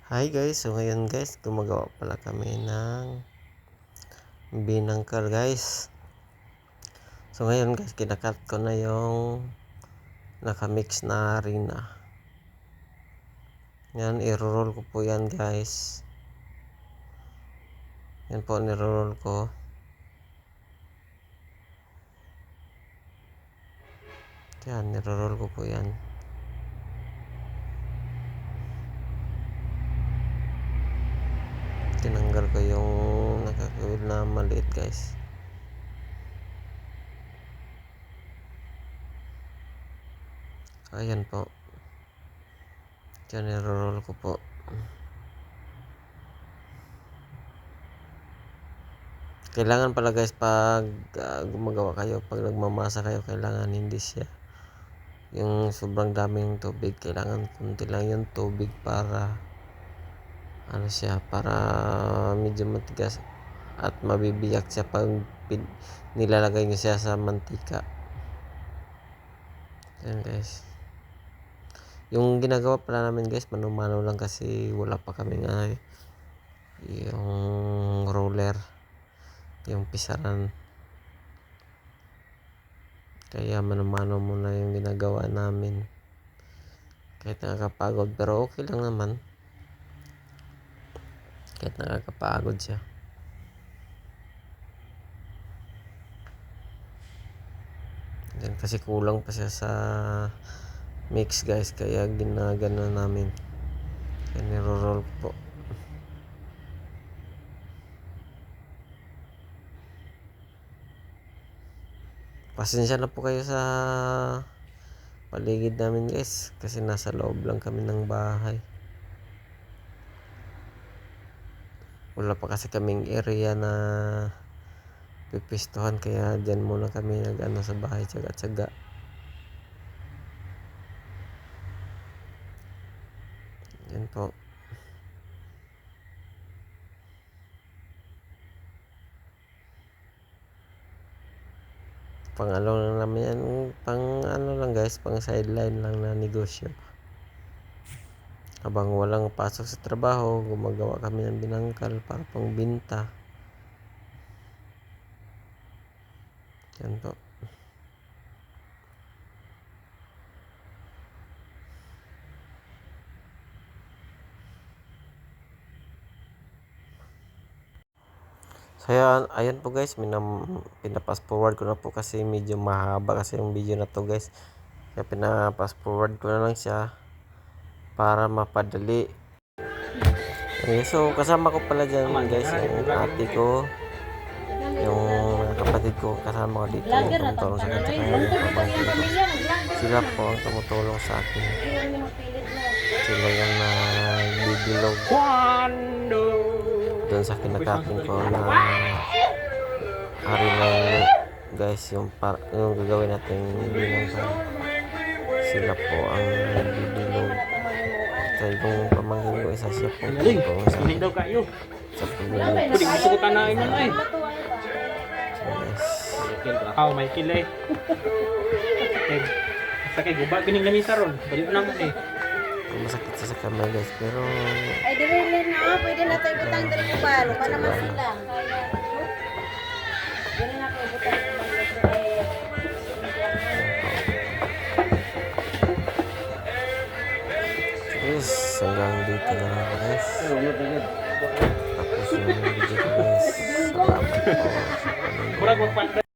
Hi guys, so ngayon guys, gumagawa pala kami ng binangkal guys. So ngayon guys, kinakat ko na yung nakamix na harina. Yan, i-roll ko po yan guys. Yan po, ni-roll ko. Yan, ni-roll ko po yan. Tinanggal ko yung nakakawil na maliit guys. Ayan po. Yan, ni-roll ko po. Kailangan pala guys pag gumagawa kayo, pag nagmamasa kayo, kailangan hindi siya yung sobrang daming tubig. Kailangan kunti lang yung tubig para para medyo matigas at mabibiyak siya pag nilalagay nyo siya sa mantika. Yan guys, yung ginagawa pala namin guys, mano-mano lang kasi wala pa kami nga yung roller, yung pisaran, kaya mano-mano muna yung ginagawa namin. Kahit nakakapagod, pero okay lang naman kahit nakakapagod siya. Yan, kasi kulang pa siya sa mix guys, kaya ginagano namin, kaya niro-roll po. Pasensya na po kayo sa paligid namin guys, kasi nasa loob lang kami ng bahay. Wala pa kasi kaming area na pipistuhan, kaya dyan muna kami nag-ano sa bahay, tsaga-tsaga. Yan po. Pang ano lang namin yan, pang ano lang guys, pang sideline lang na negosyo. Habang walang pasok sa trabaho, gumagawa kami ng binangkal para pang binta. Yan po. So ayan po guys, pinapass forward ko na po kasi medyo mahaba kasi yung video na to guys. Kaya pinapass forward ko na lang siya para mapadali. Okay, so kasama ko pala dyan guys, yung ate ko, yung kapatid ko, kasama ko dito yung tumutulong sa kanya, yung pamangkin ko. Sila po ang tumutulong sa akin. Sila yung nagbibilog doon sa kinakatin ko na harina guys, yung gagawin natin binangkal. Sila po ang nagbibilog. Kaya yung pamangkin ko, isa siya po tumutulong sa akin sa pagbibilog. Pwede gusto ko tanain mo na eh. Yes. May kilay. Sakay guba, kining lamisa ron. Balik naman eh. Masakit sa kamay guys, pero ay dirilin na, pwede na tayo butang dari ko balo, pa naman sila. Dili na tayo butang ko balo. yes, hanggang dito na lang guys. Tapos yung video ko guys. Salamat po sa panonood.